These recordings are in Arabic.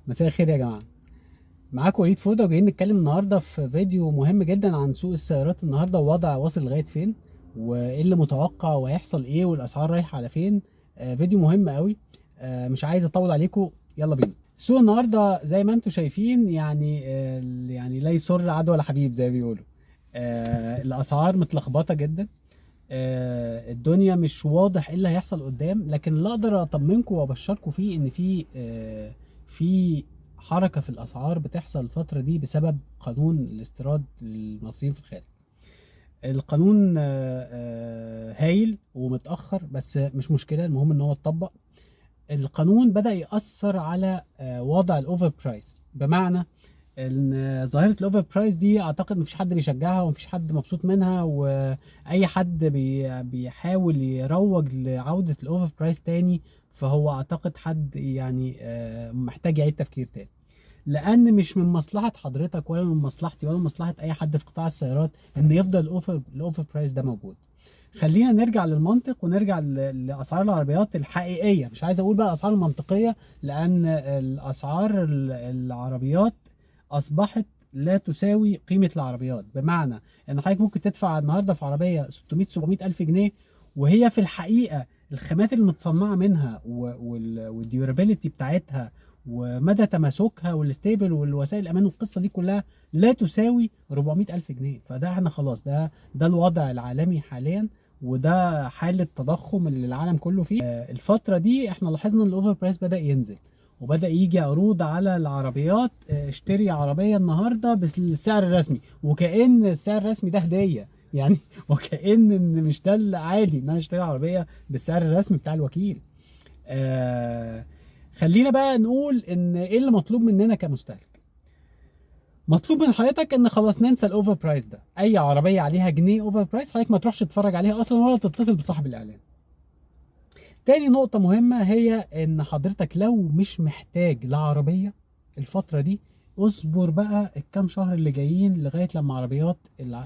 مساء الخير يا جماعة. معاكم وليد فوده، وجايين نتكلم النهارده في فيديو مهم جدا عن سوق السيارات النهارده، ووضع واصل لغاية فين، وايه اللي متوقع، وهيحصل ايه، والاسعار رايحة على فين. فيديو مهم قوي. مش عايز اطول عليكم، يلا بينا. السوق النهارده زي ما انتم شايفين، يعني لا يسر عدو ولا حبيب زي ما بيقولوا. الاسعار متلخبطة جدا. الدنيا مش واضح ايه اللي هيحصل قدام، لكن اللي اقدر اطمنكم وابشركم فيه ان في حركه في الاسعار بتحصل الفتره دي بسبب قانون الاستيراد للمصريين في الخارج. القانون هايل ومتاخر، بس مش مشكله، المهم ان هو اتطبق. القانون بدأ يأثر على وضع الاوفر برايس، بمعنى ان ظاهره الاوفر برايس دي اعتقد مفيش حد بيشجعها ومفيش حد مبسوط منها، واي حد بيحاول يروج لعوده الاوفر برايس تاني، فهو اعتقد حد يعني محتاج يعيد تفكير تاني. لان مش من مصلحه حضرتك ولا من مصلحتي ولا من مصلحه اي حد في قطاع السيارات ان يفضل الاوفر برايس ده موجود. خلينا نرجع للمنطق ونرجع لاسعار العربيات الحقيقيه، مش عايز اقول بقى اسعار المنطقيه، لان الاسعار العربيات اصبحت لا تساوي قيمه العربيات. بمعنى ان حضرتك ممكن تدفع النهارده في عربيه 600 700 الف جنيه، وهي في الحقيقه الخامات اللي متصنعه منها والديورابيلتي بتاعتها ومدى تماسكها والستيبل والوسائل الامان والقصه دي كلها لا تساوي 400 الف جنيه. فده احنا خلاص، ده الوضع العالمي حاليا، وده حالة تضخم اللي العالم كله فيه. الفترة دي احنا لاحظنا ان الاوفر برايس بدأ ينزل، وبدأ يجي عروض على العربيات. اشتري عربية النهاردة بالسعر الرسمي، وكأن السعر الرسمي ده هدية يعني وكأن ان مش ده العادي ان انا اشتري عربية بالسعر الرسمي بتاع الوكيل. آه خلينا بقى نقول ان ايه اللي مطلوب مننا كمستهلك. مطلوب من حضرتك ان خلاص ننسى الاوفر برايس ده. اي عربيه عليها جنيه اوفر برايس حضرتك ما تروحش تتفرج عليها اصلا، ولا تتصل بصاحب الاعلان. تاني نقطه مهمه هي ان حضرتك لو مش محتاج لعربيه الفتره دي، اصبر بقى الكام شهر اللي جايين لغايه لما عربيات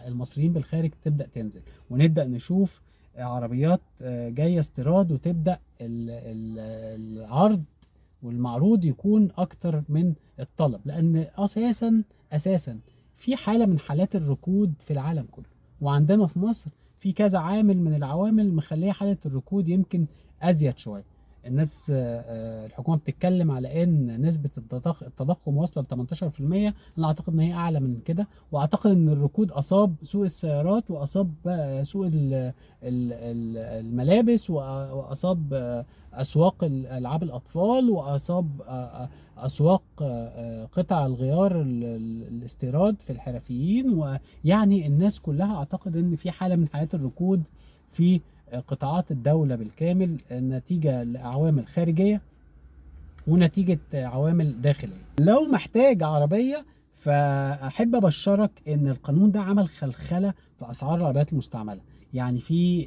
المصريين بالخارج تبدا تنزل، ونبدا نشوف عربيات جايه استيراد، وتبدا العرض والمعروض يكون اكتر من الطلب، لان اساسا في حاله من حالات الركود في العالم كله، وعندنا في مصر في كذا عامل من العوامل مخليه حاله الركود يمكن ازيد شويه. الناس الحكومه بتتكلم على ان نسبه التضخم واصله ل 18%. انا اعتقد ان هي اعلى من كده، واعتقد ان الركود اصاب سوق السيارات، واصاب سوق الملابس، واصاب اسواق العاب الاطفال، واصاب اسواق قطع الغيار الاستيراد في الحرفيين. ويعني الناس كلها اعتقد ان في حاله من حالات الركود في قطاعات الدوله بالكامل، نتيجه لعوامل خارجيه ونتيجه عوامل داخليه. لو محتاج عربيه، فاحب ابشرك ان القانون ده عمل خلخله في اسعار العربيات المستعمله. يعني في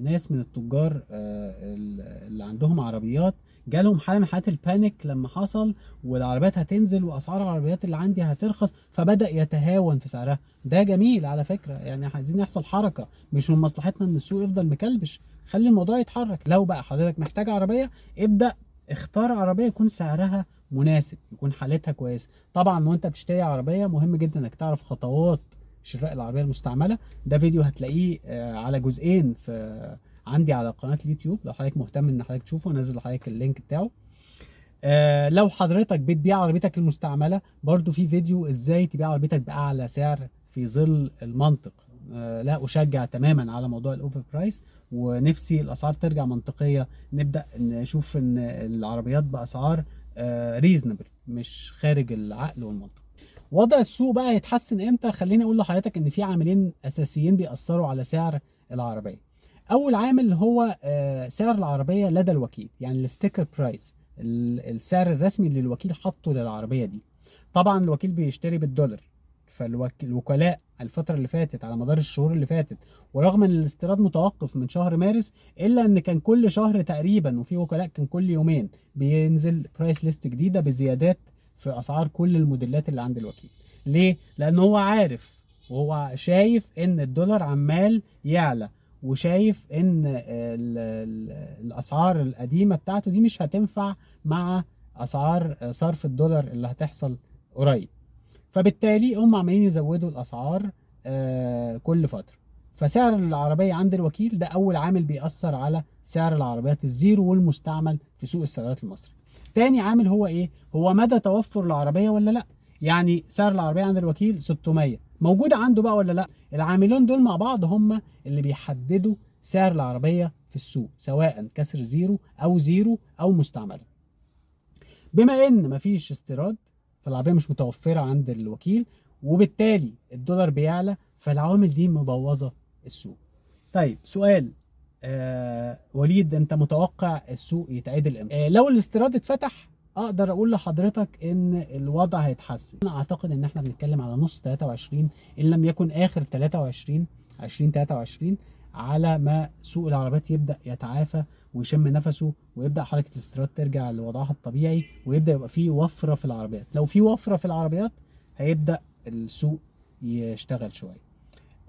ناس من التجار اللي عندهم عربيات جالهم حاله من حالات البانيك لما حصل والعربيات هتنزل واسعار العربيات اللي عندي هترخص، فبدا يتهاون في سعرها. ده جميل على فكره، يعني عايزين يحصل حركه، مش من مصلحتنا ان السوق يفضل مكلبش. خلي الموضوع يتحرك. لو بقى حضرتك محتاج عربيه، ابدا اختار عربيه يكون سعرها مناسب، يكون حالتها كويسه. طبعا وانت بتشتري عربيه مهم جدا انك تعرف خطوات شراء العربيه المستعمله. ده فيديو هتلاقيه على جزئين في عندي على قناه اليوتيوب، لو حضرتك مهتم ان حضرتك تشوفه انزل لحضرتك اللينك بتاعه. لو حضرتك بتبيع عربيتك المستعمله، برضو في فيديو ازاي تبيع عربيتك باعلى سعر في ظل المنطق. لا اشجع تماما على موضوع الاوفر برايس، ونفسي الاسعار ترجع منطقيه، نبدا نشوف ان العربيات باسعار ريزنبل، مش خارج العقل والمنطق. وضع السوق بقى هيتحسن امتى؟ خليني اقول لحضرتك ان في عاملين اساسيين بيأثروا على سعر العربيه. اول عامل هو سعر العربيه لدى الوكيل، يعني الستيكر برايس، السعر الرسمي اللي الوكيل حاطه للعربيه دي. طبعا الوكيل بيشتري بالدولار، فالوكلاء الفترة اللي فاتت على مدار الشهور اللي فاتت، ورغم ان الاستيراد متوقف من شهر مارس، الا ان كان كل شهر تقريبا، وفي وكلاء كان كل يومين بينزل برايس ليست جديدة بزيادات في اسعار كل الموديلات اللي عند الوكيل. ليه؟ لان هو عارف وهو شايف ان الدولار عمال يعلى، وشايف ان الاسعار القديمة بتاعته دي مش هتنفع مع اسعار صرف الدولار اللي هتحصل قريب. فبالتالي هم عمالين يزودوا الاسعار كل فتره. فسعر العربيه عند الوكيل ده اول عامل بيأثر على سعر العربيات الزيرو والمستعمل في سوق السيارات المصري. تاني عامل هو ايه؟ هو مدى توفر العربيه ولا لا. يعني سعر العربيه عند الوكيل 600 موجوده عنده بقى ولا لا. العاملين دول مع بعض هم اللي بيحددوا سعر العربيه في السوق، سواء كسر زيرو او مستعمله. بما ان مفيش استيراد، فالعربيه مش متوفره عند الوكيل، وبالتالي الدولار بيعلى، فالعوامل دي مبوظه السوق. طيب سؤال، وليد، انت متوقع السوق يتعدل امتى؟ لو الاستيراد اتفتح اقدر اقول لحضرتك ان الوضع هيتحسن. انا اعتقد ان احنا بنتكلم على نص 23 ان لم يكن اخر 23 2023 على ما سوق العربيات يبدا يتعافى ويشم نفسه، ويبدا حركه الاستيراد ترجع لوضعها الطبيعي، ويبدا يبقى فيه وفره في العربيات. لو في وفره في العربيات هيبدا السوق يشتغل شويه.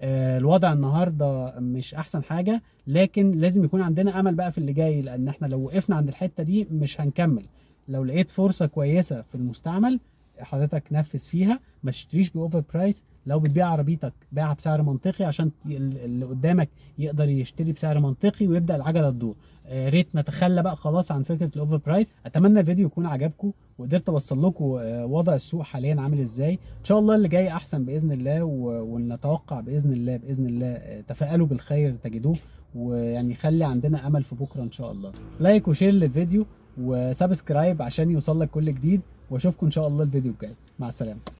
الوضع النهارده مش احسن حاجه، لكن لازم يكون عندنا امل بقى في اللي جاي، لان احنا لو وقفنا عند الحته دي مش هنكمل. لو لقيت فرصه كويسه في المستعمل حضرتك نفذ فيها، ما تشتريش باوفر برايس. لو بتبيع عربيتك بيعها بسعر منطقي عشان اللي قدامك يقدر يشتري بسعر منطقي ويبدا العجله تدور. ريت نتخلى بقى خلاص عن فكره الاوفر برايس. اتمنى الفيديو يكون عجبكم وقدرت اوصل لكم وضع السوق حاليا عامل ازاي. ان شاء الله اللي جاي احسن باذن الله، ونتوقع باذن الله تفائلوا بالخير تجدوه، ويعني خلي عندنا امل في بكره ان شاء الله. لايك وشير للفيديو وسبسكرايب عشان يوصل لك كل جديد، واشوفكم ان شاء الله الفيديو الجاي. مع السلامه.